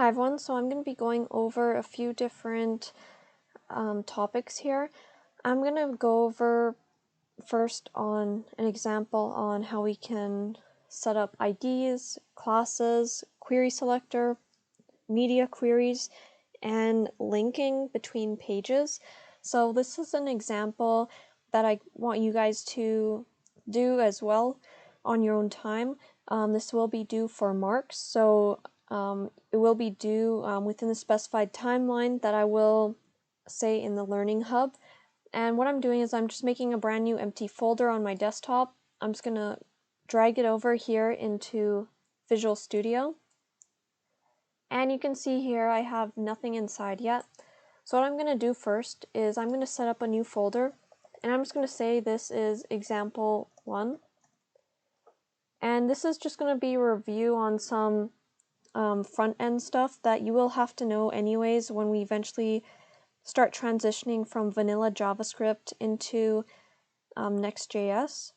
Hi everyone, so I'm going to be going over a few different topics here. I'm going to go over first on an example on how we can set up IDs, classes, query selector, media queries, and linking between pages. So this is an example that I want you guys to do as well on your own time. This will be due for marks, so it will be due within the specified timeline that I will say in the Learning Hub. And what I'm doing is I'm just making a brand new empty folder on my desktop. I'm just going to drag it over here into Visual Studio. And you can see here I have nothing inside yet. So what I'm going to do first is I'm going to set up a new folder. And I'm just going to say this is example 1. And this is just going to be a review on some front-end stuff that you will have to know anyways when we eventually start transitioning from vanilla JavaScript into Next.js.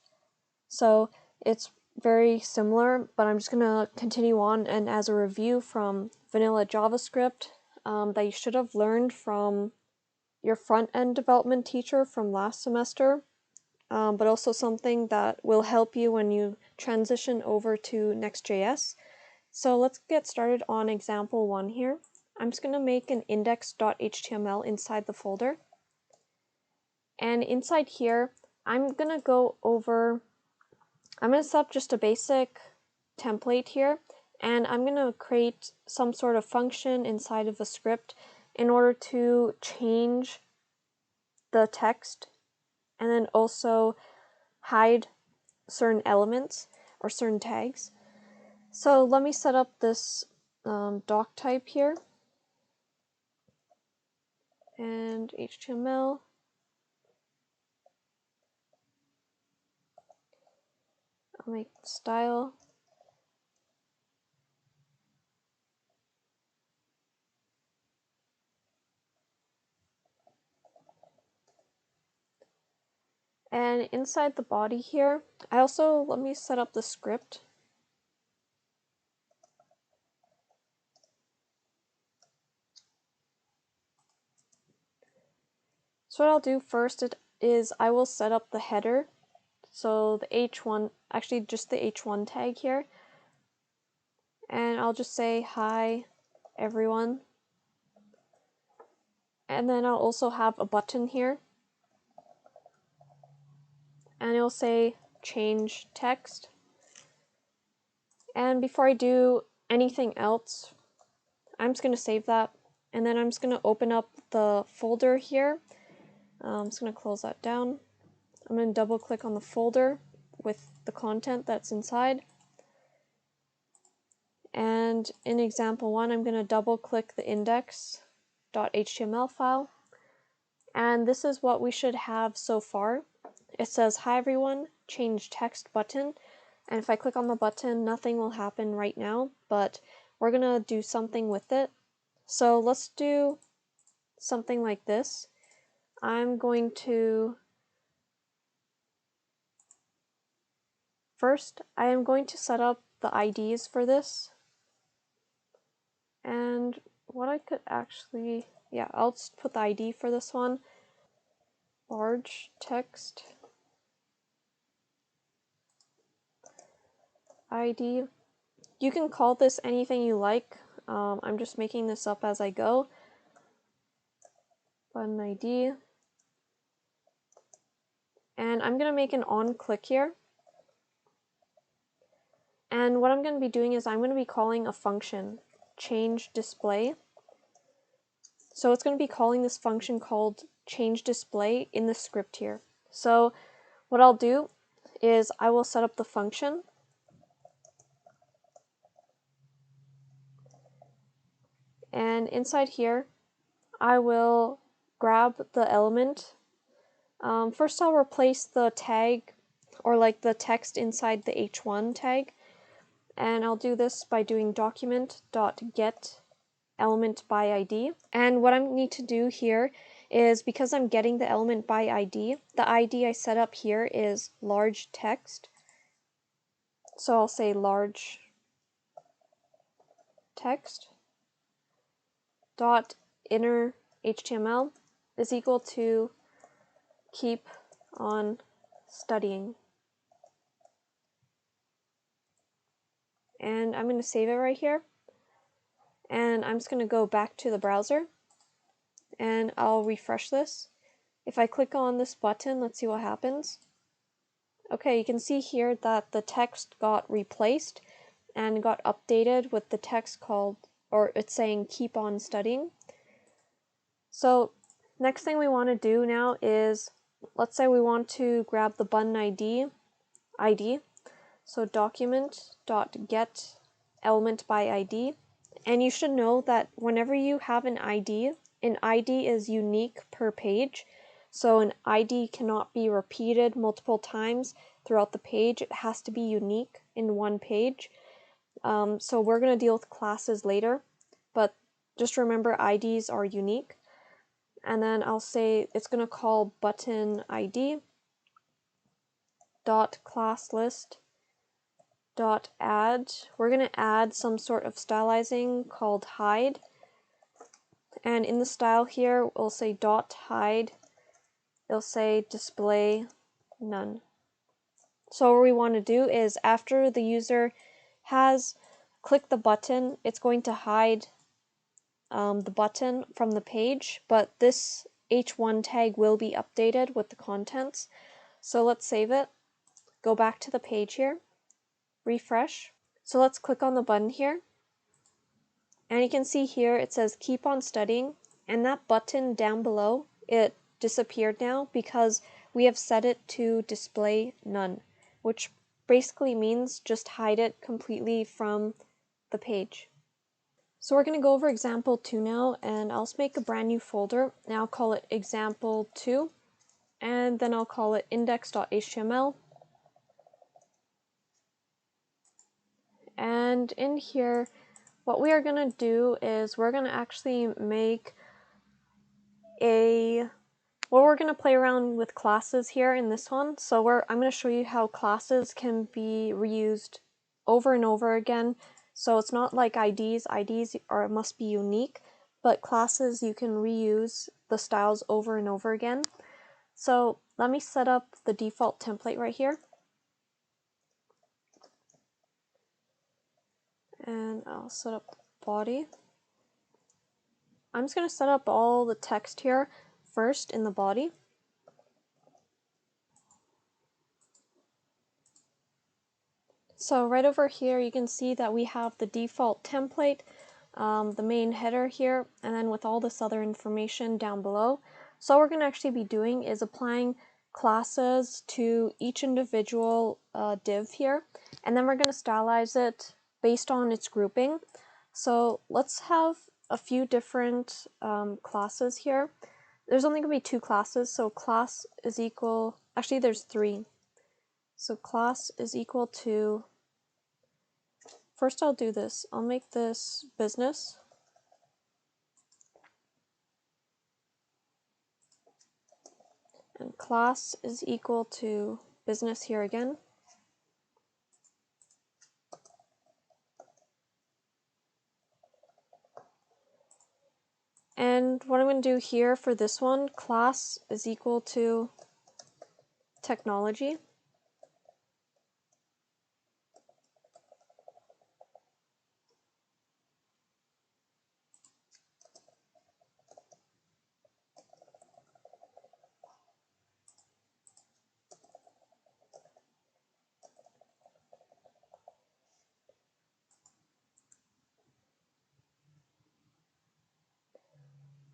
So it's very similar, but I'm just going to continue on and as a review from vanilla JavaScript that you should have learned from your front-end development teacher from last semester, but also something that will help you when you transition over to Next.js. So let's get started on example 1 here. I'm just going to make an index.html inside the folder. And inside here, I'm going to set up just a basic template here, and I'm going to create some sort of function inside of a script in order to change the text and then also hide certain elements or certain tags. So let me set up this doc type here and HTML. I'll make style. And inside the body here, let me set up the script. So what I'll do first is I will set up the header. So the H1, actually just the H1 tag here. And I'll just say, hi, everyone. And then I'll also have a button here. And it'll say, change text. And before I do anything else, I'm just going to save that. And then I'm just going to open up the folder here. I'm just going to close that down. I'm going to double click on the folder with the content that's inside. And in example 1, I'm going to double click the index.html file. And this is what we should have so far. It says, hi everyone, change text button. And if I click on the button, nothing will happen right now, but we're going to do something with it. So let's do something like this. First, I am going to set up the IDs for this. And what I could actually, I'll just put the ID for this one. Large text ID. You can call this anything you like. I'm just making this up as I go. Button ID. And I'm going to make an on click here. And what I'm going to be doing is I'm going to be calling a function, change display. So it's going to be calling this function called change display in the script here. So what I'll do is I will set up the function. And inside here, I will grab the element. First I'll replace the tag or like the text inside the h1 tag. And I'll do this by doing document.get element by ID. And what I need to do here is, because I'm getting the element by ID, the ID I set up here is large text. So I'll say large text. dot inner HTML is equal to keep on studying. And I'm going to save it right here. And I'm just going to go back to the browser and I'll refresh this. If I click on this button, let's see what happens. Okay, you can see here that the text got replaced and got updated with the text called, or it's saying keep on studying. So next thing we want to do now is, let's say we want to grab the button ID. So document.get element by ID. And you should know that whenever you have an ID is unique per page. So an ID cannot be repeated multiple times throughout the page. It has to be unique in one page. So we're going to deal with classes later, but just remember IDs are unique. And then I'll say it's going to call button ID dot class list dot add. We're going to add some sort of stylizing called hide. And in the style here, we'll say dot hide. It'll say display none. So what we want to do is after the user has clicked the button, it's going to hide the button from the page, but this h1 tag will be updated with the contents. So let's save it, go back to the page here, refresh. So let's click on the button here. And you can see here it says keep on studying, and that button down below, it disappeared now because we have set it to display none, which basically means just hide it completely from the page. So we're going to go over example 2 now, and I'll just make a brand new folder, and I'll call it example 2, and then I'll call it index.html. And in here, what we are going to do is we're going to actually make we're going to play around with classes here in this one. So I'm going to show you how classes can be reused over and over again. So it's not like IDs. IDs must be unique, but classes, you can reuse the styles over and over again. So let me set up the default template right here. And I'll set up the body. I'm just going to set up all the text here first in the body. So right over here you can see that we have the default template, the main header here, and then with all this other information down below. So what we're going to actually be doing is applying classes to each individual div here, and then we're going to stylize it based on its grouping. So let's have a few different classes here. There's only going to be 2 classes, so class is equal, actually there's 3. So class is equal to, first I'll do this, I'll make this business. And class is equal to business here again. And what I'm going to do here for this one, class is equal to technology.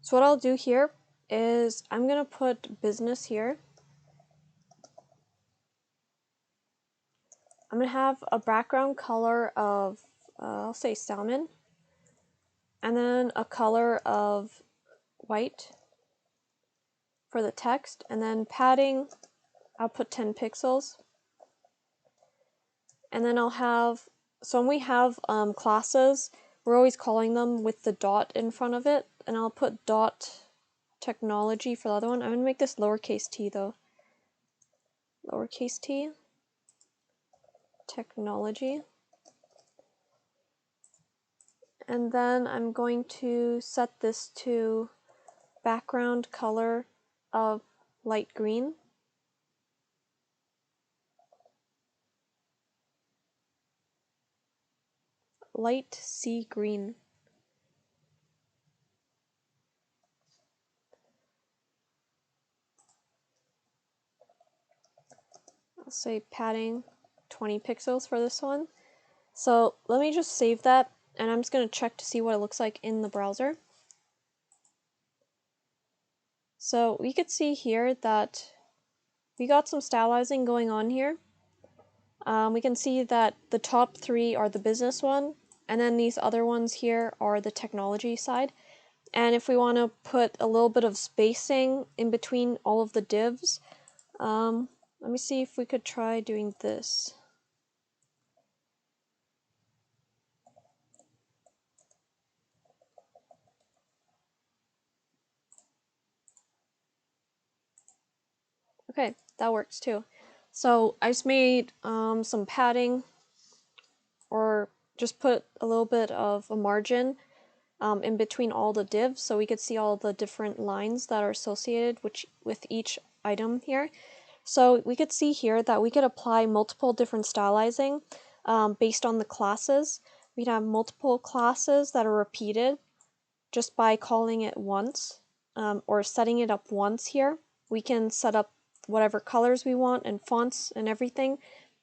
So what I'll do here is I'm going to put business here. I'm going to have a background color of, I'll say salmon, and then a color of white for the text, and then padding, I'll put 10 pixels. And then I'll have, so when we have classes, we're always calling them with the dot in front of it, and I'll put dot technology for the other one. I'm going to make this lowercase t though. Lowercase t, technology. And then I'm going to set this to background color of light green. Light sea green. I'll say padding 20 pixels for this one. So let me just save that, and I'm just going to check to see what it looks like in the browser. So we could see here that we got some stylizing going on here. We can see that the top three are the business one, and then these other ones here are the technology side. And if we want to put a little bit of spacing in between all of the divs, let me see if we could try doing this. Okay, that works too. So I just made some padding, or just put a little bit of a margin in between all the divs so we could see all the different lines that are associated with each item here. So we could see here that we could apply multiple different stylizing based on the classes. We'd have multiple classes that are repeated just by calling it once or setting it up once here. We can set up whatever colors we want and fonts and everything,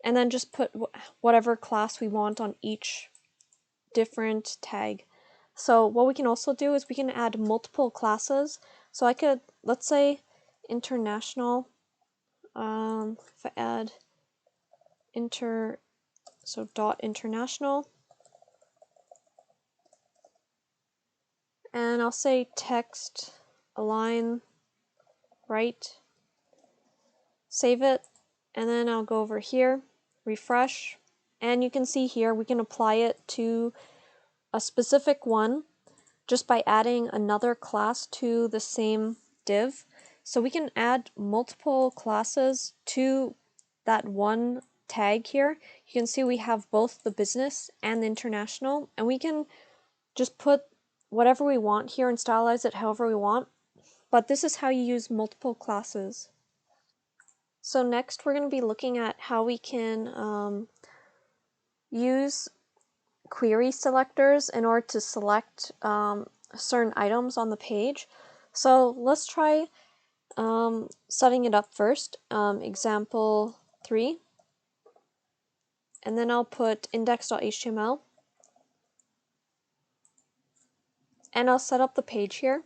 and then just put whatever class we want on each different tag. So what we can also do is we can add multiple classes. So I could, let's say, international. If I add dot international, and I'll say text align right, save it, and then I'll go over here, refresh, and you can see here we can apply it to a specific one just by adding another class to the same div. So we can add multiple classes to that one tag here. You can see we have both the business and the international, and we can just put whatever we want here and stylize it however we want. But this is how you use multiple classes. So next we're going to be looking at how we can use query selectors in order to select certain items on the page. So let's try setting it up first. Example 3, and then I'll put index.html, and I'll set up the page here.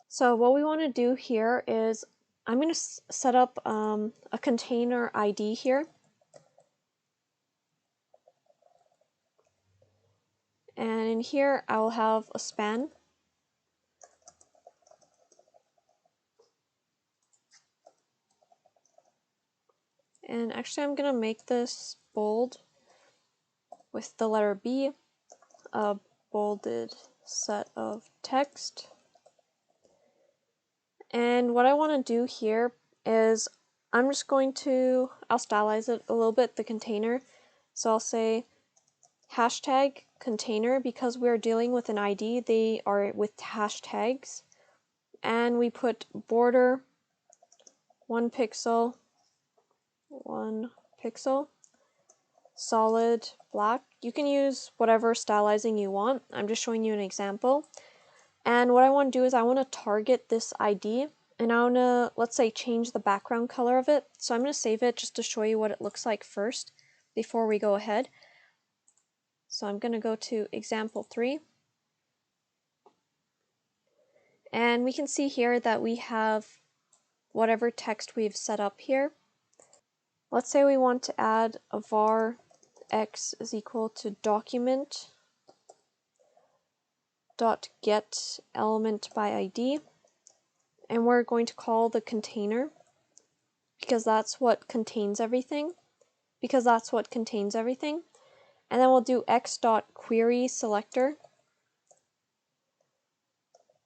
So what we want to do here is I'm going to set up a container ID here. And in here I will have a span. And actually I'm going to make this bold with the letter B, a bolded set of text. And what I want to do here is I'm just going to, I'll stylize it a little bit, the container. So I'll say hashtag container, because we're dealing with an ID, they are with hashtags. And we put border 1 pixel, 1 pixel, solid black. You can use whatever stylizing you want. I'm just showing you an example. And what I want to do is I want to target this ID, and I want to, let's say, change the background color of it. So I'm going to save it just to show you what it looks like first before we go ahead. So I'm going to go to example 3. And we can see here that we have whatever text we've set up here. Let's say we want to add a var x is equal to document dot get element by ID, and we're going to call the container because that's what contains everything. And then we'll do x dot query selector,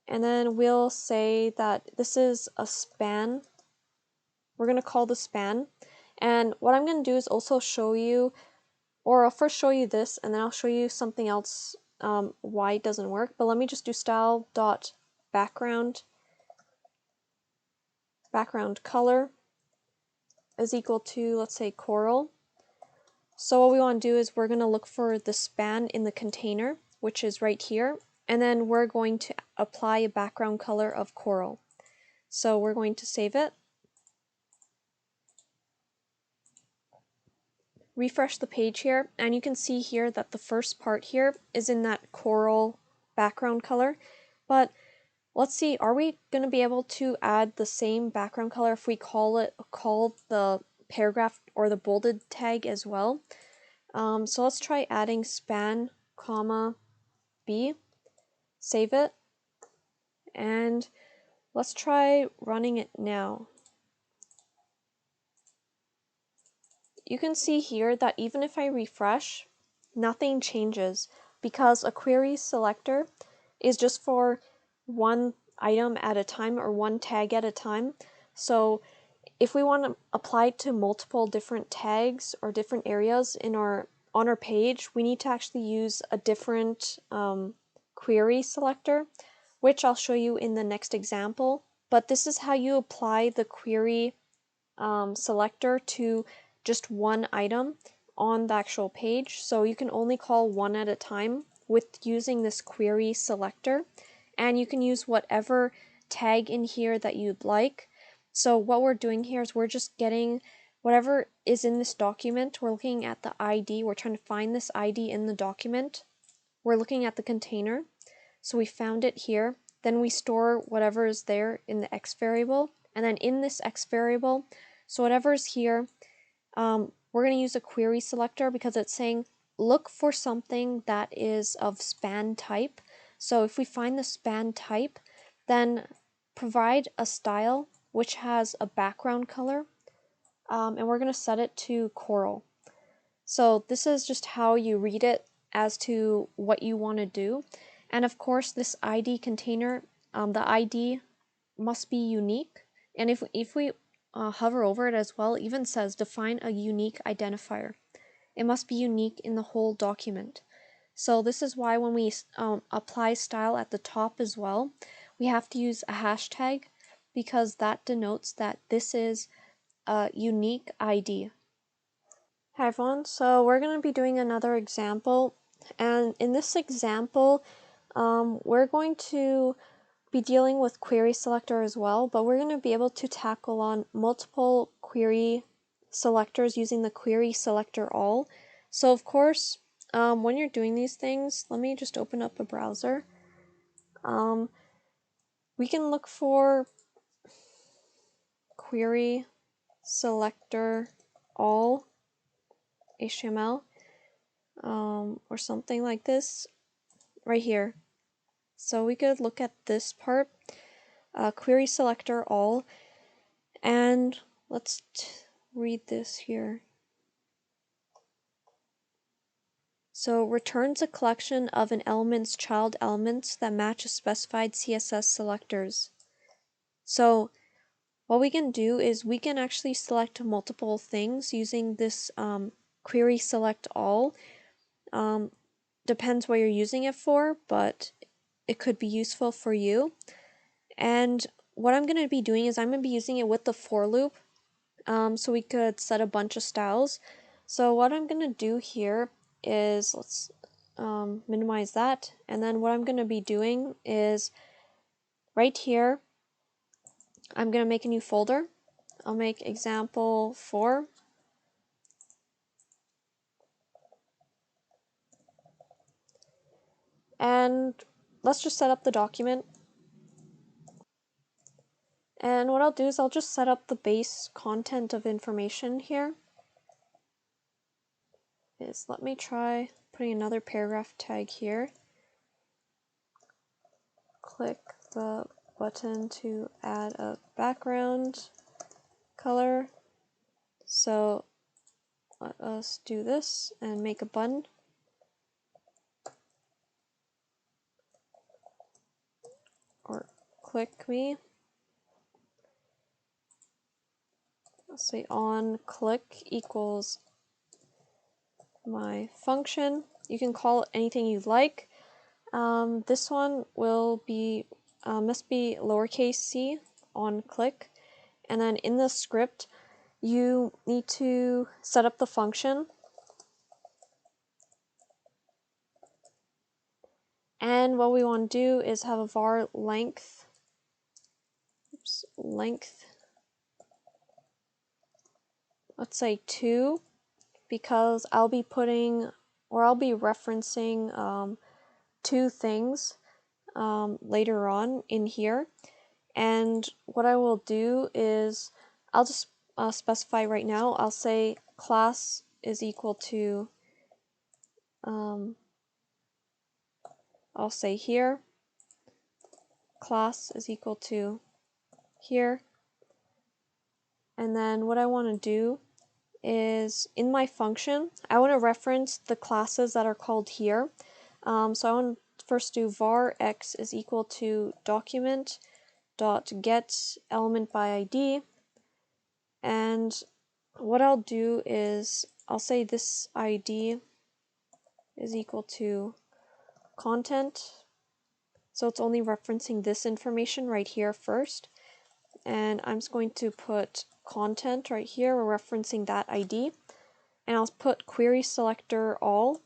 and then we'll say that this is a span. We're going to call the span, And what I'm going to do is also show you, or I'll first show you this, and then I'll show you something else, why it doesn't work. But let me just do style dot background color is equal to, let's say, coral. So what we want to do is we're going to look for the span in the container, which is right here, and then we're going to apply a background color of coral. So we're going to save it, refresh the page here, and you can see here that the first part here is in that coral background color. But let's see, are we going to be able to add the same background color if we call the paragraph or the bolded tag as well? So let's try adding span, comma, B, save it, and let's try running it now. You can see here that even if I refresh, nothing changes because a query selector is just for one item at a time or one tag at a time. So if we want to apply it to multiple different tags or different areas on our page, we need to actually use a different query selector, which I'll show you in the next example. But this is how you apply the query selector to just one item on the actual page. So you can only call one at a time with using this query selector, and you can use whatever tag in here that you'd like. So what we're doing here is we're just getting whatever is in this document. We're looking at the ID. We're trying to find this ID in the document. We're looking at the container. So we found it here. Then we store whatever is there in the X variable. And then in this X variable, so whatever is here, we're going to use a query selector because it's saying look for something that is of span type. So if we find the span type, then provide a style which has a background color, and we're going to set it to coral. So this is just how you read it as to what you want to do. And of course, this ID container, the ID must be unique. And if we hover over it as well, it even says define a unique identifier. It must be unique in the whole document. So this is why when we apply style at the top as well, we have to use a hashtag because that denotes that this is a unique ID. Hi everyone, so we're going to be doing another example, and in this example we're going to be dealing with query selector as well, but we're going to be able to tackle on multiple query selectors using the query selector all. So of course, when you're doing these things, let me just open up a browser. We can look for query selector all HTML or something like this right here. So we could look at this part, query selector all, and let's read this here. So returns a collection of an element's child elements that match a specified CSS selectors. So what we can do is we can actually select multiple things using this query select all. Depends what you're using it for, but it could be useful for you. And what I'm going to be doing is I'm going to be using it with the for loop, so we could set a bunch of styles. So what I'm going to do here is, let's minimize that, and then what I'm going to be doing is right here, I'm going to make a new folder. I'll make example 4. And let's just set up the document. And what I'll do is I'll just set up the base content of information here. Let me try putting another paragraph tag here. Click the button to add a background color. So let us do this and make a button. Or click me. let's say on click equals my function. You can call it anything you like. This one will be must be lowercase c on click, and then in the script you need to set up the function, and what we want to do is have a var length, let's say 2, because I'll be putting, or I'll be referencing 2 things later on in here. And what I will do is I'll just specify right now. I'll say class is equal to, I'll say here, class is equal to here. And then what I want to do is in my function, I want to reference the classes that are called here. So I want to first do var x is equal to document dot get element by ID, and what I'll do is I'll say this ID is equal to content, so it's only referencing this information right here first, and I'm just going to put content right here, we're referencing that ID, and I'll put query selector all,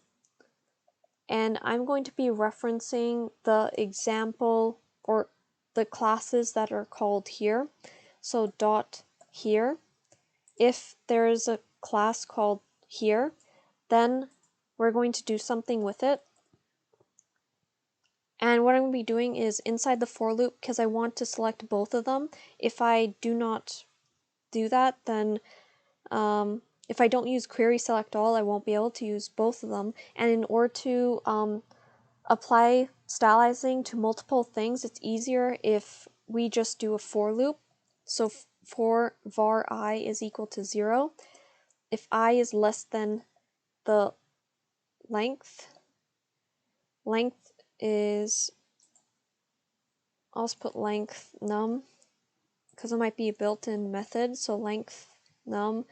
and I'm going to be referencing the example or the classes that are called here. So dot here, if there is a class called here, then we're going to do something with it. And what I'm going to be doing is inside the for loop, because I want to select both of them. If I do not do that, then if I don't use query select all, I won't be able to use both of them. And in order to apply stylizing to multiple things, it's easier if we just do a for loop. So for var I is equal to 0, if I is less than the length is, I'll just put length num, because it might be a built-in method, so length num,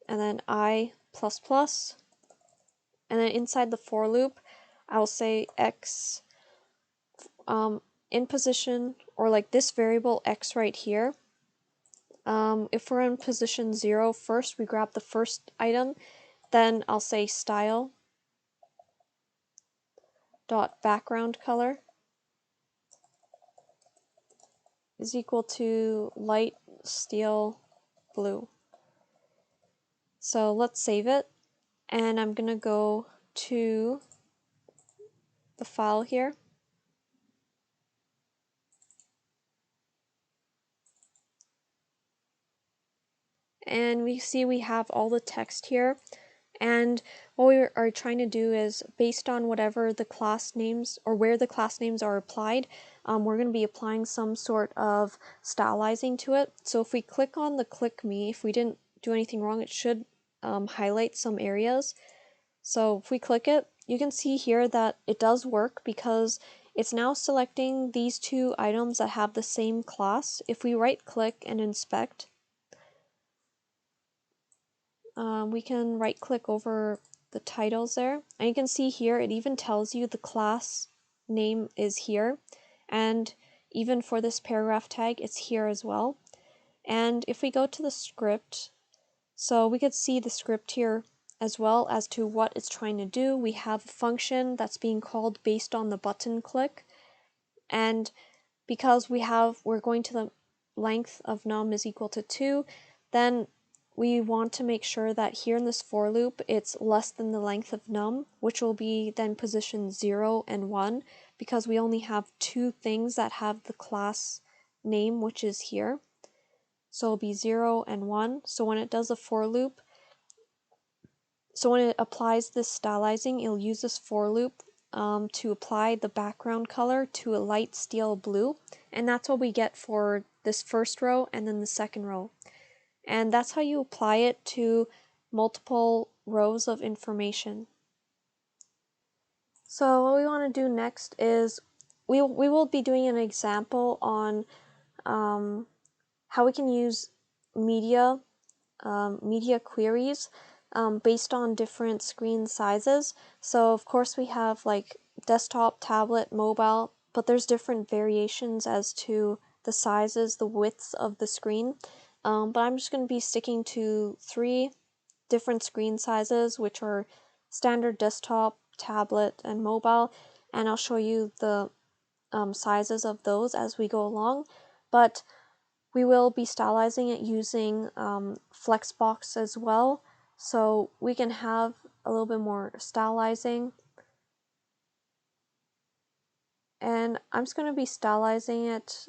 and then I plus plus, and then inside the for loop, I will say x in position, or like this variable x right here. If we're in position 0 first, we grab the first item, then I'll say style dot background color is equal to light steel blue. So let's save it, and I'm gonna go to the file here, and we see we have all the text here, and what we are trying to do is based on whatever the class names or where the class names are applied, we're going to be applying some sort of stylizing to it. So if we click on the click me, if we didn't do anything wrong, it should highlight some areas. So if we click it, you can see here that it does work because it's now selecting these 2 items that have the same class. If we right click and inspect, we can right click over the titles there, and you can see here it even tells you the class name is here, and even for this paragraph tag it's here as well. And if we go to the script, so we could see the script here as well as to what it's trying to do. We have a function that's being called based on the button click, and because we're going to the length of num is equal to 2, then we want to make sure that here in this for loop it's less than the length of num, which will be then position 0 and 1, because we only have 2 things that have the class name, which is here. So it'll be 0 and 1. So when it does a for loop, so when it applies this stylizing, it'll use this for loop to apply the background color to a light steel blue, and that's what we get for this first row and then the second row. And that's how you apply it to multiple rows of information. So what we want to do next is we will be doing an example on how we can use media media queries based on different screen sizes. So of course we have like desktop, tablet, mobile, but there's different variations as to the sizes, the widths of the screen. But I'm just going to be sticking to 3 different screen sizes, which are standard desktop, tablet, and mobile, and I'll show you the sizes of those as we go along. But we will be stylizing it using Flexbox as well, so we can have a little bit more stylizing. And I'm just going to be stylizing it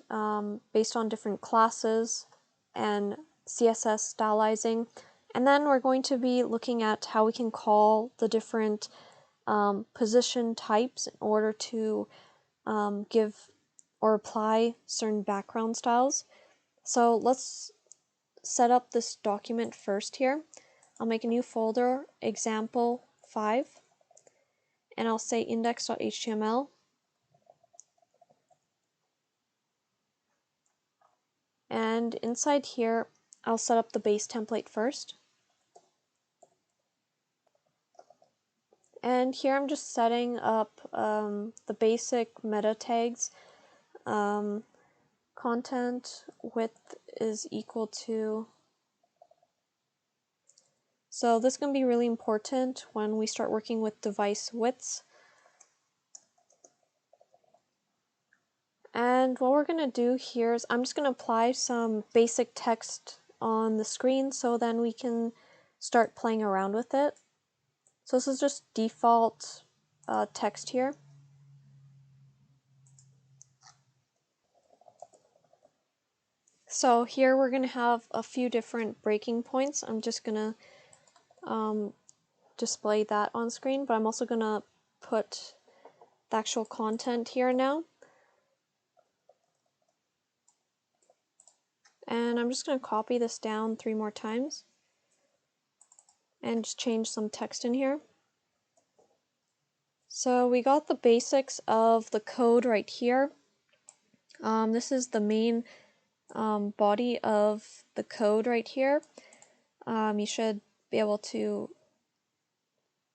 based on different classes and CSS stylizing. And then we're going to be looking at how we can call the different position types in order to give or apply certain background styles. So let's set up this document first here. I'll make a new folder, example 5, and I'll say index.html. And inside here, I'll set up the base template first. And here I'm just setting up the basic meta tags. Content width is equal to. So this is going to be really important when we start working with device widths. And what we're going to do here is I'm just going to apply some basic text on the screen so then we can start playing around with it. So this is just default text here. So here we're going to have a few different breaking points. I'm just going to display that on screen, but I'm also going to put the actual content here now. And I'm just going to copy this down 3 more times and just change some text in here. So we got the basics of the code right here. This is the main body of the code right here. You should be able to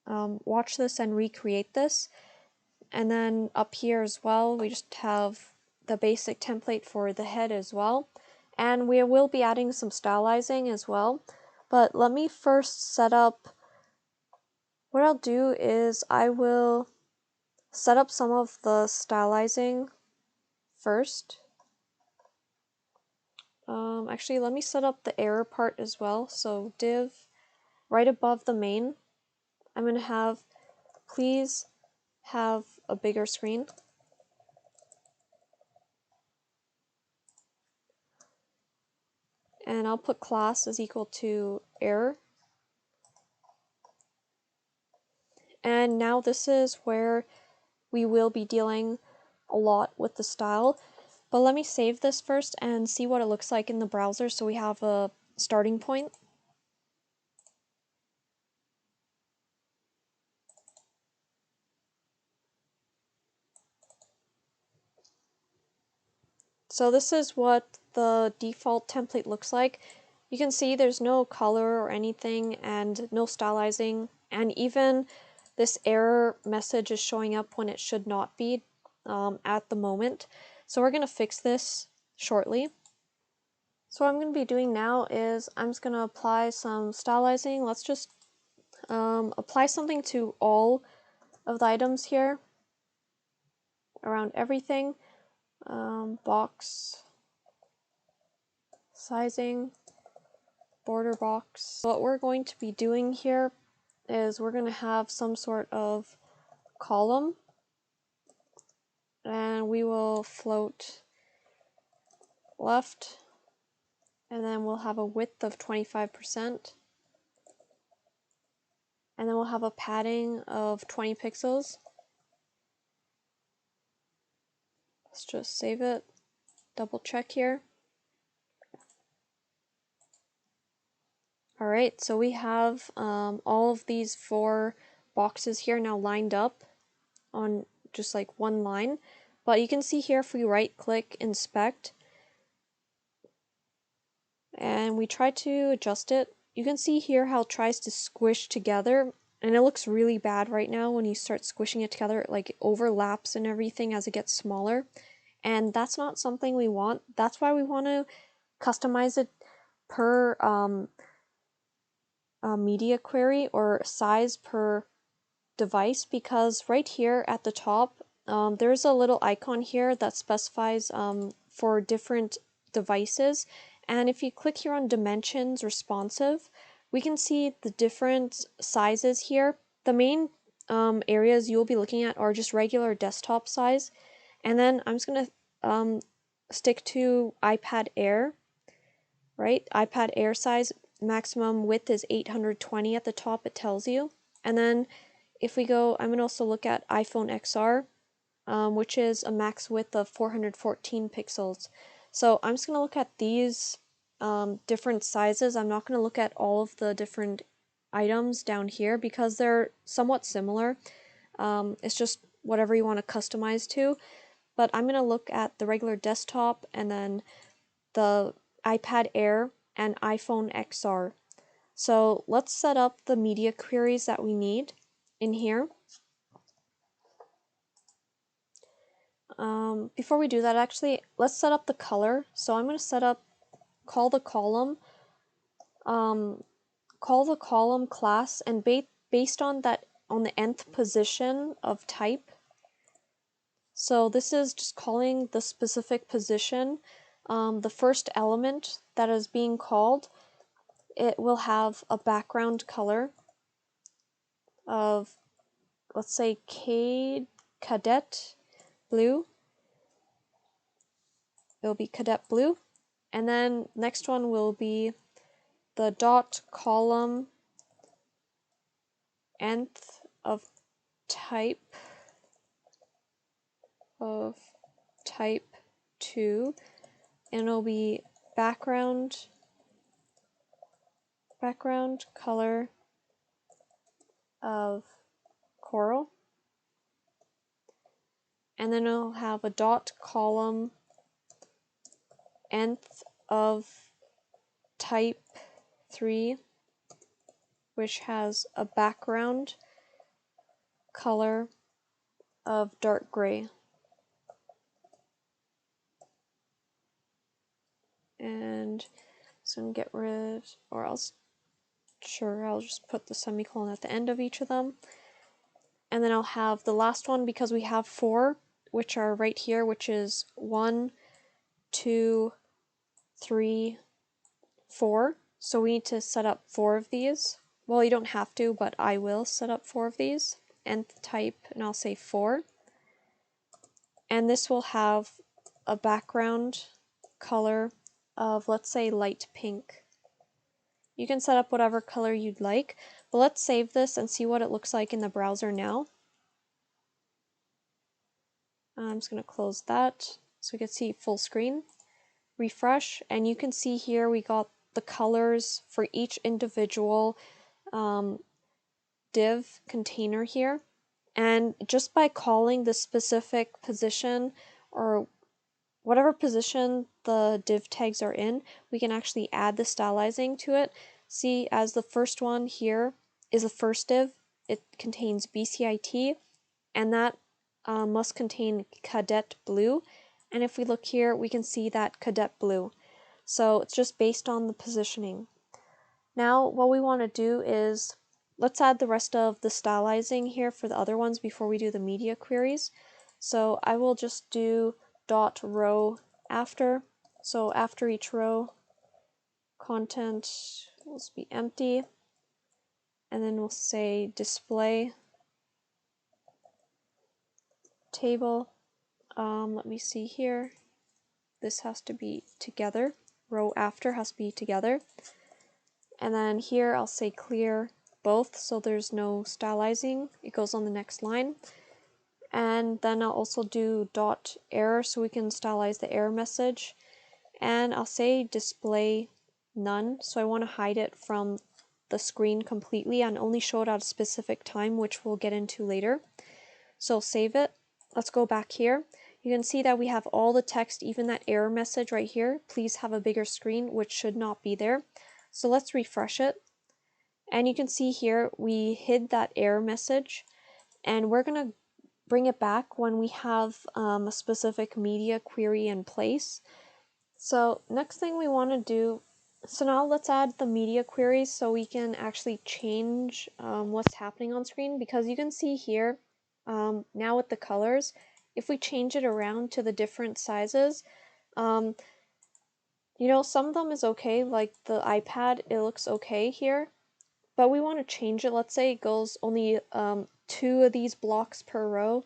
watch this and recreate this. And then up here as well, we just have the basic template for the head as well. And we will be adding some stylizing as well. But let me first set up, what I'll do is I will set up some of the stylizing first. Actually, let me set up the error part as well. So div, right above the main, I'm going to have, please have a bigger screen. And I'll put class is equal to error. And now this is where we will be dealing a lot with the style. But let me save this first and see what it looks like in the browser so we have a starting point. So this is what the default template looks like. You can see there's no color or anything and no stylizing, and even this error message is showing up when it should not be at the moment. So we're going to fix this shortly. So what I'm going to be doing now is I'm just going to apply some stylizing. Let's just apply something to all of the items here, around everything. Box sizing, border box. So what we're going to be doing here is we're going to have some sort of column, and we will float left, and then we'll have a width of 25%, and then we'll have a padding of 20 pixels. Let's just save it, double check here. Alright, so we have all of these 4 boxes here now lined up on just like one line. But you can see here if we right click inspect and we try to adjust it, you can see here how it tries to squish together, and it looks really bad right now when you start squishing it together, like it overlaps and everything as it gets smaller, and that's not something we want. That's why we want to customize it per media query or size per device, because right here at the top there's a little icon here that specifies for different devices, and if you click here on dimensions responsive, we can see the different sizes here. The main areas you'll be looking at are just regular desktop size, and then I'm just going to stick to iPad Air, right? iPad Air size, maximum width is 820 at the top, it tells you. And then if we go, I'm going to also look at iPhone XR, which is a max width of 414 pixels. So I'm just going to look at these different sizes. I'm not going to look at all of the different items down here because they're somewhat similar. It's just whatever you want to customize to. But I'm going to look at the regular desktop and then the iPad Air and iPhone XR. So let's set up the media queries that we need in here. Before we do that, actually, let's set up the color. So I'm going to set up call the column class, and based on that, on the nth position of type. So this is just calling the specific position. The first element that is being called, it will have a background color of, let's say, cadet blue. It'll be cadet blue. And then next one will be the dot column nth of type 2, and it'll be background color of coral, and then it'll have a dot column nth of type 3, which has a background color of dark gray. And so I'm going to get rid, or else, sure, I'll just put the semicolon at the end of each of them. And then I'll have the last one, because we have 4, which are right here, which is 1, 2, 3, 4. So we need to set up 4 of these. Well, you don't have to, but I will set up 4 of these. Nth type, and I'll say 4. And this will have a background color of, let's say, light pink. You can set up whatever color you'd like, but let's save this and see what it looks like in the browser now. I'm just going to close that so we can see full screen. Refresh, and you can see here we got the colors for each individual div container here. And just by calling the specific position or whatever position the div tags are in, we can actually add the stylizing to it. See, as the first one here is the first div, it contains BCIT, and that must contain cadet blue. And if we look here, we can see that cadet blue. So it's just based on the positioning. Now, what we want to do is, let's add the rest of the stylizing here for the other ones before we do the media queries. So I will just do dot row after. So after each row, content will be empty, and then we'll say display table. Let me see here. This has to be together. Row after has to be together. And then here I'll say clear both, so there's no stylizing. It goes on the next line. And then I'll also do dot error so we can stylize the error message. And I'll say display none, so I want to hide it from the screen completely and only show it at a specific time, which we'll get into later. So save it. Let's go back here. You can see that we have all the text, even that error message right here. Please have a bigger screen, which should not be there. So let's refresh it. And you can see here we hid that error message, and we're going to bring it back when we have a specific media query in place. So next thing we want to do, so now let's add the media queries so we can actually change what's happening on screen, because you can see here now with the colors, if we change it around to the different sizes, you know, some of them is okay, like the iPad, it looks okay here, but we want to change it. Let's say it goes only 2 of these blocks per row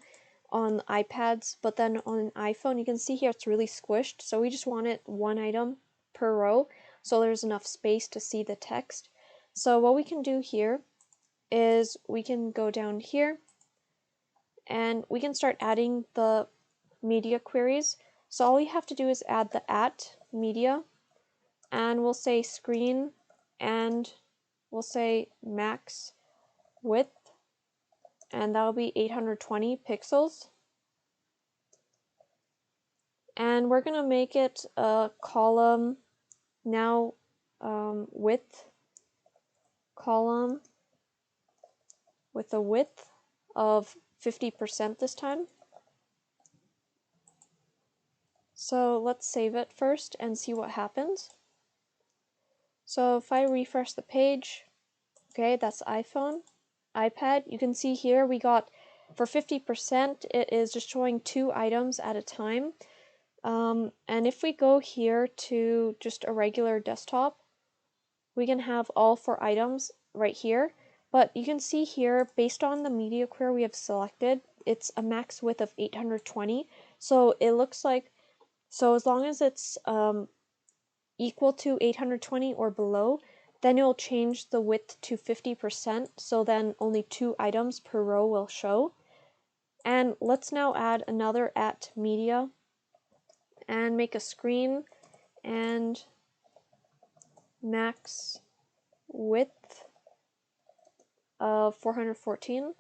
on iPads, but then on an iPhone you can see here it's really squished, so we just want it 1 item per row so there's enough space to see the text. So what we can do here is we can go down here and we can start adding the media queries. So all we have to do is add the @media, and we'll say screen, and we'll say max width, and that'll be 820 pixels. And we're going to make it a column now, width column with a width of 50% this time. So let's save it first and see what happens. So if I refresh the page, okay, that's iPhone, iPad, you can see here we got, for 50%, it is just showing 2 items at a time. And if we go here to just a regular desktop, we can have all 4 items right here. But you can see here, based on the media query we have selected, it's a max width of 820. So it looks like, so as long as it's equal to 820 or below, then it'll change the width to 50%, so then only 2 items per row will show. And let's now add another @media and make a screen and max width of 414,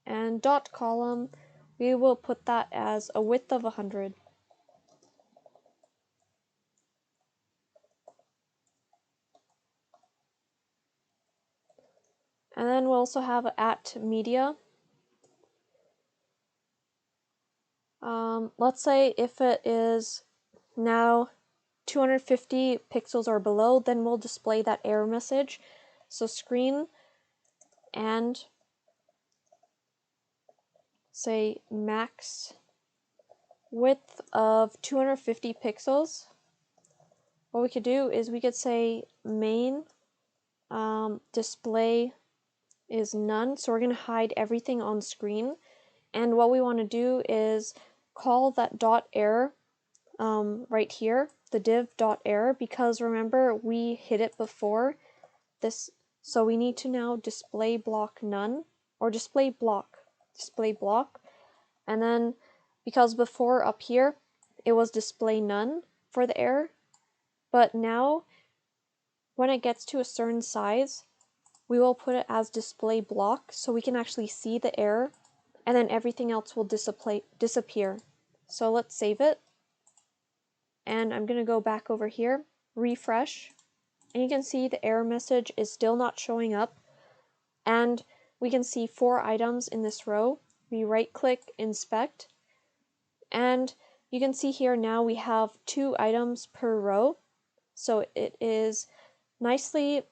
and dot column, we will put that as a width of 100. And then we'll also have a @media. Let's say if it is now 250 pixels or below, then we'll display that error message. So screen and say max width of 250 pixels. What we could do is we could say main display is none, so we're going to hide everything on screen. And what we want to do is call that dot error right here, the div dot error, because remember we hid it before this, so we need to now display block none, or display block, and then because before up here it was display none for the error, but now when it gets to a certain size we will put it as display block so we can actually see the error, and then everything else will disappear. So let's save it, and I'm going to go back over here, refresh, and you can see the error message is still not showing up, and we can see 4 items in this row. We right click, inspect, and you can see here now we have 2 items per row, so it is nicely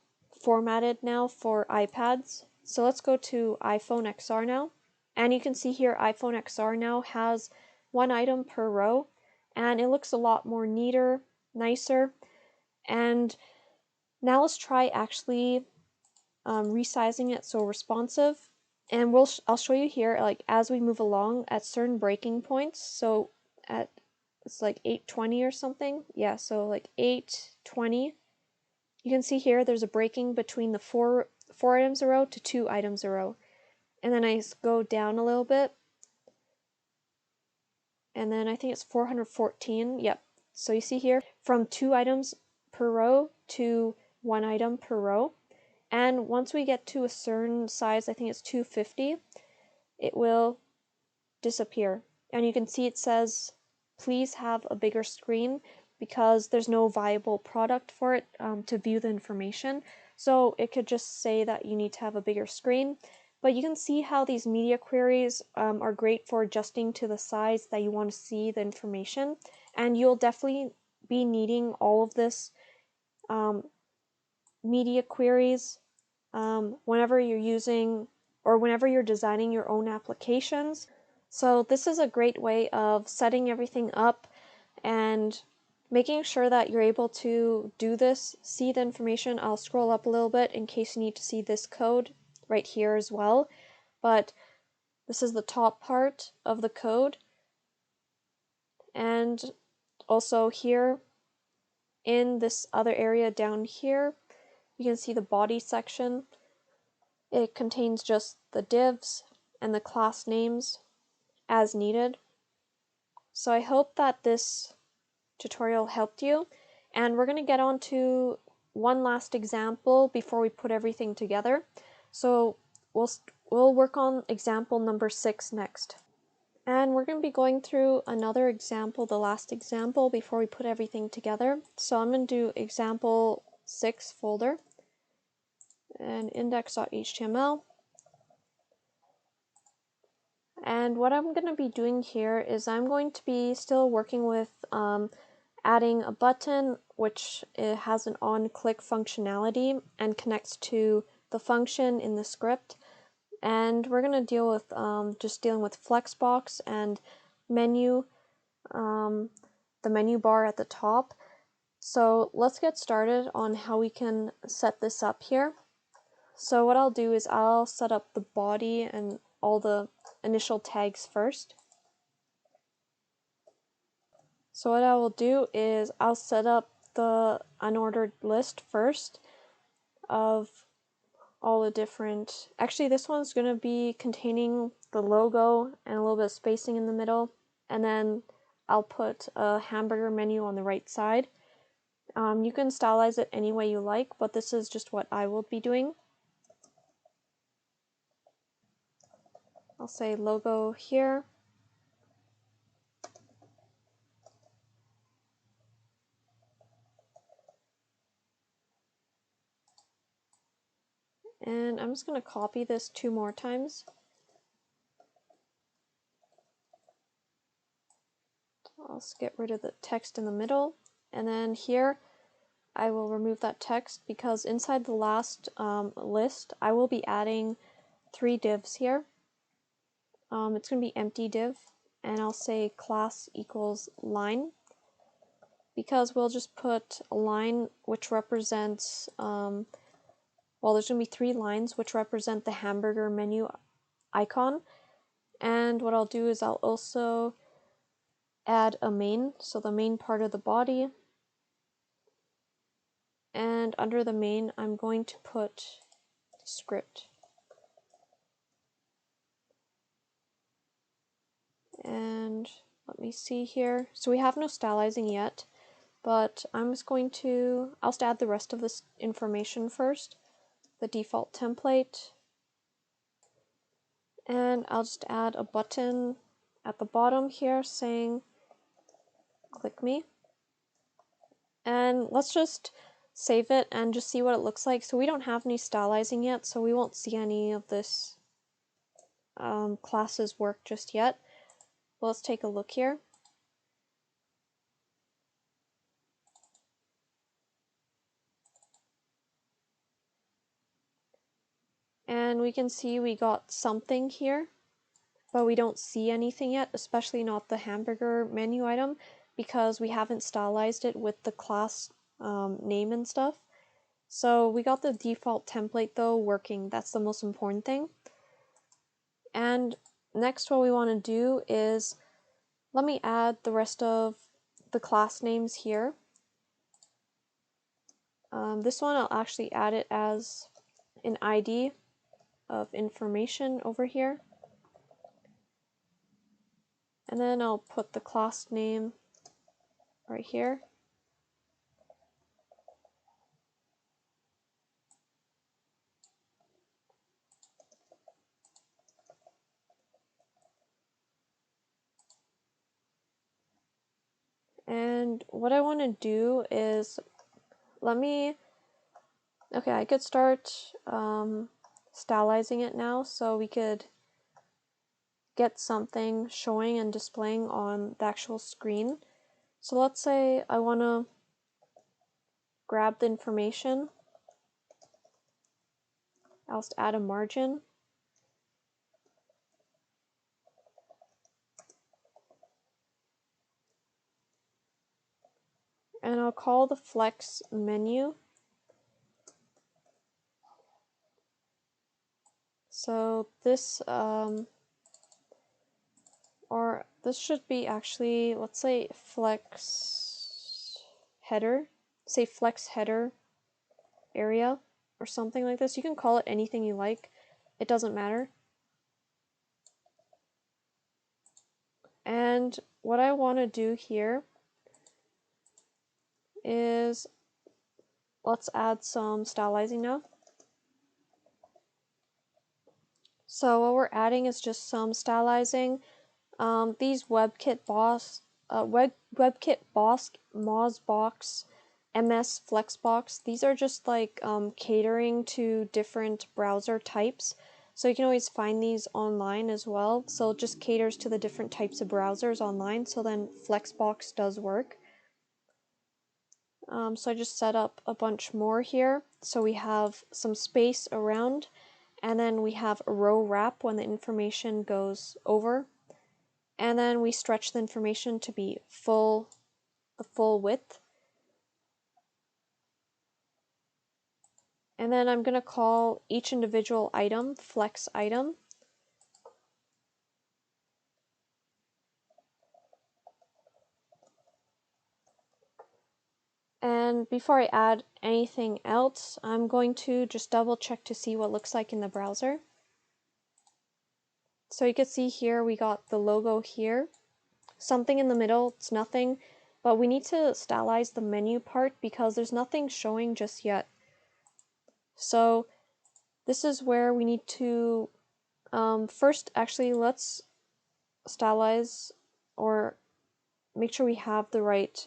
formatted now for iPads. So let's go to iPhone XR now, and you can see here iPhone XR now has 1 item per row, and it looks a lot more neater, nicer. And now let's try actually resizing it so responsive, and I'll show you here, like as we move along at certain breaking points. So at, it's like 820 or something, yeah, so like 820, you can see here there's a breaking between the 4 items a row to 2 items a row. And then I go down a little bit, and then I think it's 414, yep. So you see here from 2 items per row to 1 item per row. And once we get to a certain size, I think it's 250, it will disappear. And you can see it says, please have a bigger screen. because there's no viable product for it to view the information. So it could just say that you need to have a bigger screen. But you can see how these media queries are great for adjusting to the size that you want to see the information. And you'll definitely be needing all of this media queries whenever you're using or whenever you're designing your own applications. So this is a great way of setting everything up and making sure that you're able to do this, see the information. I'll scroll up a little bit in case you need to see this code right here as well. But this is the top part of the code. And also here in this other area down here, you can see the body section. It contains just the divs and the class names as needed. So I hope that this tutorial helped you, and we're going to get on to one last example before we put everything together. So we'll work on example number 6 next. And we're going to be going through another example, the last example, before we put everything together. So I'm going to do example 6 folder and index.html. And what I'm going to be doing here is I'm going to be still working with adding a button which has an on-click functionality and connects to the function in the script. And we're going to deal with just dealing with flexbox and menu, the menu bar at the top. So let's get started on how we can set this up here. So what I'll do is I'll set up the body and all the initial tags first. So what I will do is I'll set up the unordered list first of all the different, actually this one's going to be containing the logo and a little bit of spacing in the middle, and then I'll put a hamburger menu on the right side. You can stylize it any way you like, but this is just what I will be doing. I'll say logo here. And I'm just going to copy this 2 more times. I'll get rid of the text in the middle, and then here I will remove that text because inside the last list I will be adding 3 divs here. It's going to be empty div, and I'll say class equals line, because we'll just put a line which represents, well, there's going to be 3 lines which represent the hamburger menu icon. And what I'll do is I'll also add a main, so the main part of the body. And under the main, I'm going to put script. And let me see here. So we have no stylizing yet, but I'm just going to, I'll just add the rest of this information first. The default template. And I'll just add a button at the bottom here saying, click me. And let's just save it and just see what it looks like. So we don't have any stylizing yet, so we won't see any of this classes work just yet. Well, let's take a look here. And we can see we got something here, but we don't see anything yet, especially not the hamburger menu item, because we haven't stylized it with the class name and stuff. So we got the default template though working. That's the most important thing. And next what we want to do is, let me add the rest of the class names here. This one I'll actually add it as an ID of information over here. And then I'll put the class name right here. And And what I want to do is, I could start stylizing it now, so we could get something showing and displaying on the actual screen. So let's say I want to grab the information. I'll just add a margin. And I'll call the flex menu. So this, or this should be actually, let's say flex header, say flex header area or something like this. You can call it anything you like, it doesn't matter. And what I want to do here is, let's add some stylizing now. So what we're adding is just some stylizing. These WebKit Boss, WebKit Boss, Mozbox, MS Flexbox, these are just like catering to different browser types. So you can always find these online as well. So it just caters to the different types of browsers online. So then Flexbox does work. So I just set up a bunch more here. So we have some space around, and then we have a row wrap when the information goes over. And then we stretch the information to be the full width. And then I'm going to call each individual item flex item. And before I add anything else, I'm going to just double check to see what it looks like in the browser. So you can see here we got the logo here. Something in the middle, it's nothing, but we need to stylize the menu part because there's nothing showing just yet. So this is where we need to first, actually, let's stylize or make sure we have the right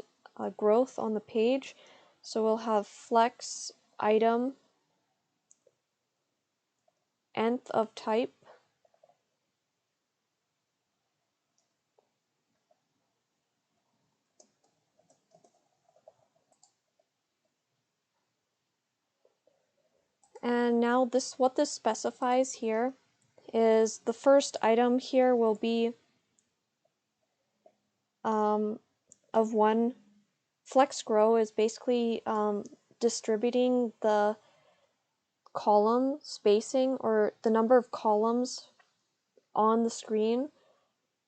growth on the page. So we'll have flex item nth of type. And now what this specifies here is the first item here will be of one. Flex grow is basically distributing the column spacing or the number of columns on the screen.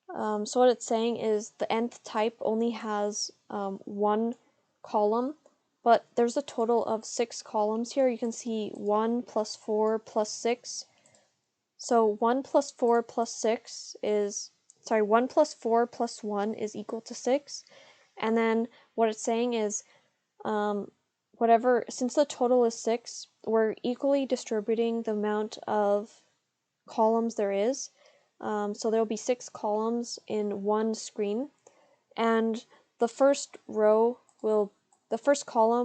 So what it's saying is the nth type only has one column, but there's a total of 6 columns here. You can see 1 plus 4 plus 6. So 1 plus 4 plus 6 is, 1 plus 4 plus 1 is equal to 6. And then what it's saying is, since the total is 6, we're equally distributing the amount of columns there is. So there will be 6 columns in one screen, and the first column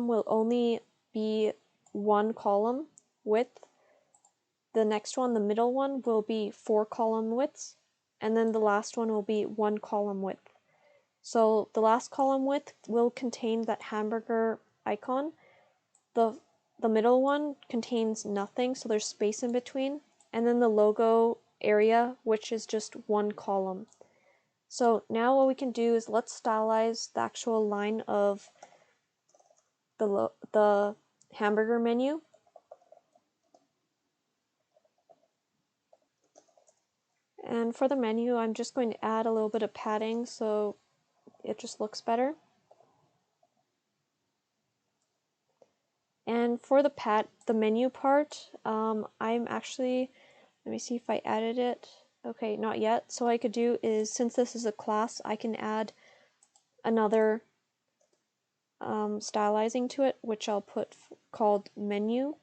will only be 1 column width. The next one, the middle one, will be 4 column widths, and then the last one will be 1 column width. So the last column width will contain that hamburger icon. The middle one contains nothing, so there's space in between, and then the logo area, which is just 1 column. So now what we can do is let's stylize the actual line of the hamburger menu. And for the menu, I'm just going to add a little bit of padding so it just looks better. And for the menu part, I'm actually, let me see if I added it. Okay, not yet. So what I could do is, since this is a class, I can add another stylizing to it, which I'll put called menu.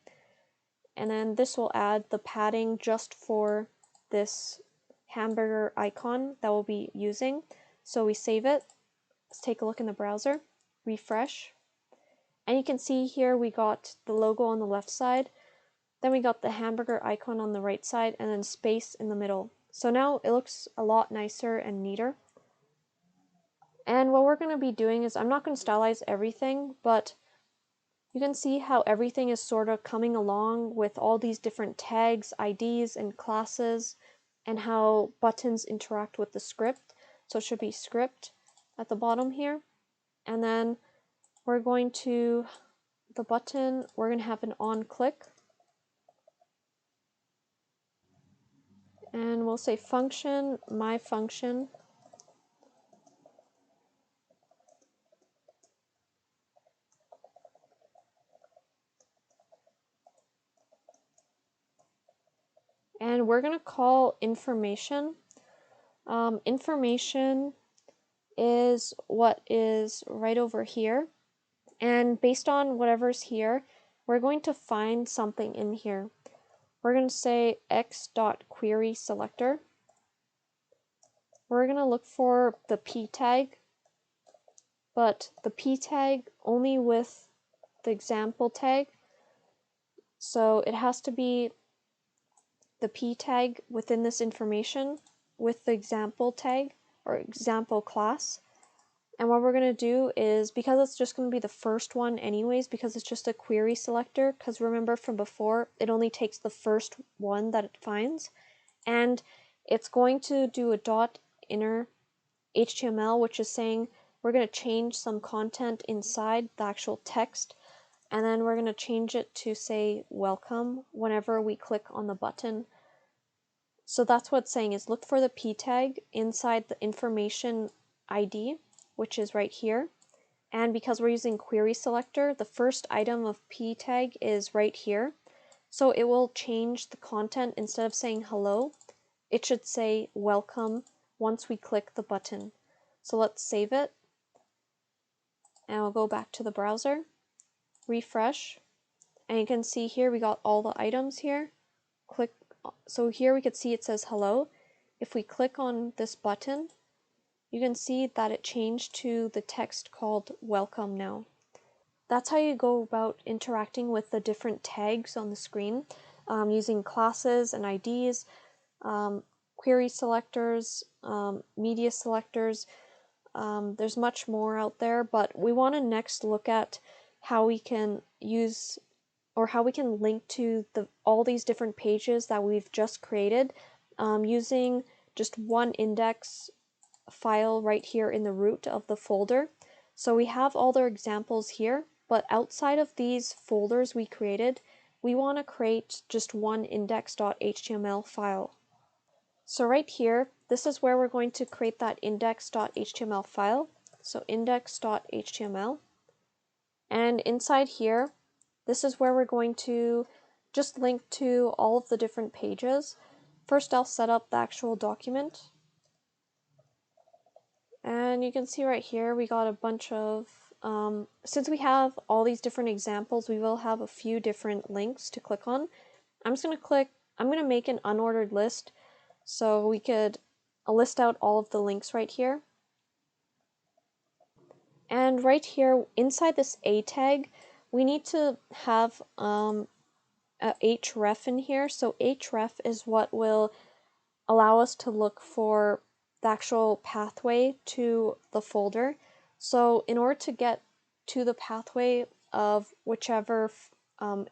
And then this will add the padding just for this hamburger icon that we'll be using. So we save it. Let's take a look in the browser. refresh. And you can see here we got the logo on the left side, then we got the hamburger icon on the right side, and then space in the middle. So now it looks a lot nicer and neater. And what we're going to be doing is, I'm not going to stylize everything, but you can see how everything is sort of coming along with all these different tags, IDs, and classes, and how buttons interact with the script. So it should be script at the bottom here. And then we're going to, the button, we're going to have an on click. And we'll say function, my function. And we're going to call information. Information is what is right over here. And based on whatever's here, we're going to find something in here. We're going to say x.querySelector. We're going to look for the p tag, but the p tag only with the example tag. So it has to be the p tag within this information with the example tag or example class. And what we're going to do is, because it's just going to be the first one anyways, because it's just a query selector, because remember from before, it only takes the first one that it finds, and it's going to do a dot inner HTML, which is saying we're going to change some content inside the actual text, and then we're going to change it to say welcome whenever we click on the button. So that's what it's saying, is look for the p tag inside the information ID, which is right here. And because we're using query selector, the first item of p tag is right here. So it will change the content. Instead of saying hello, it should say welcome once we click the button. So let's save it. And we'll go back to the browser, refresh, and you can see here we got all the items here. Click. So here we could see it says hello. If we click on this button, you can see that it changed to the text called welcome now. That's how you go about interacting with the different tags on the screen, using classes and IDs, query selectors, media selectors. There's much more out there, but we want to next look at how we can use, or how we can link to all these different pages that we've just created, using just one index file right here in the root of the folder. So we have all their examples here, but outside of these folders we created, we want to create just one index.html file. So right here, this is where we're going to create that index.html file. So index.html. And inside here, this is where we're going to just link to all of the different pages. First, I'll set up the actual document. And you can see right here, we got a bunch of, since we have all these different examples, we will have a few different links to click on. I'm going to make an unordered list, so we could list out all of the links right here. And right here, inside this A tag, we need to have a href in here. So href is what will allow us to look for the actual pathway to the folder. So in order to get to the pathway of whichever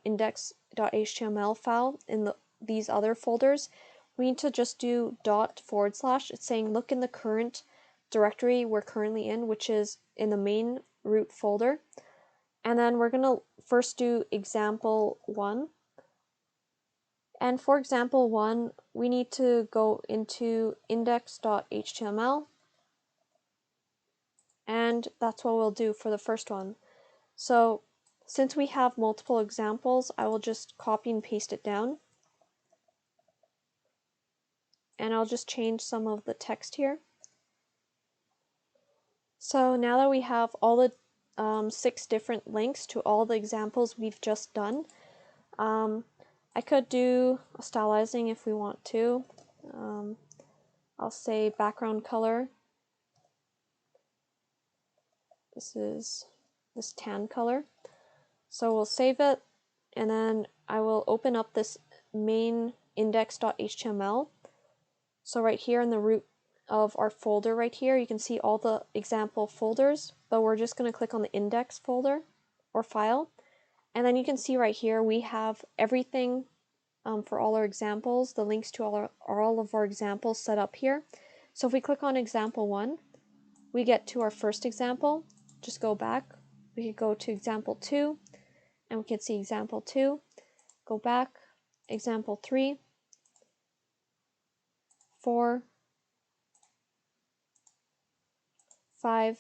index.html file in these other folders, we need to just do // It's saying look in the current directory we're currently in, which is in the main root folder. And then we're going to first do example1. And for example 1, we need to go into index.html, and that's what we'll do for the first one. So since we have multiple examples, I will just copy and paste it down. And I'll just change some of the text here. So now that we have all the 6 different links to all the examples we've just done, I could do a stylizing if we want to. I'll say background color. This is this tan color. So we'll save it, and then I will open up this main index.html. So right here in the root of our folder right here, you can see all the example folders, but we're just going to click on the index folder or file. And then you can see right here we have everything for all our examples, the links to all of our examples set up here. So if we click on example 1, we get to our first example. Just go back. We could go to example 2, and we can see example 2. Go back, example 3, 4, 5,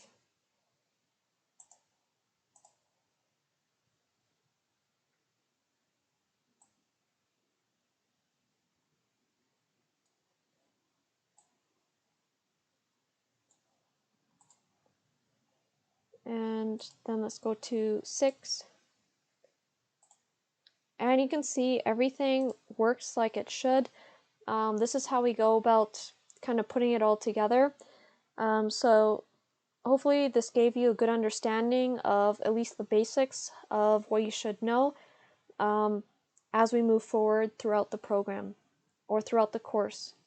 and then let's go to 6. And you can see everything works like it should. This is how we go about kind of putting it all together. So hopefully this gave you a good understanding of at least the basics of what you should know as we move forward throughout the program or throughout the course.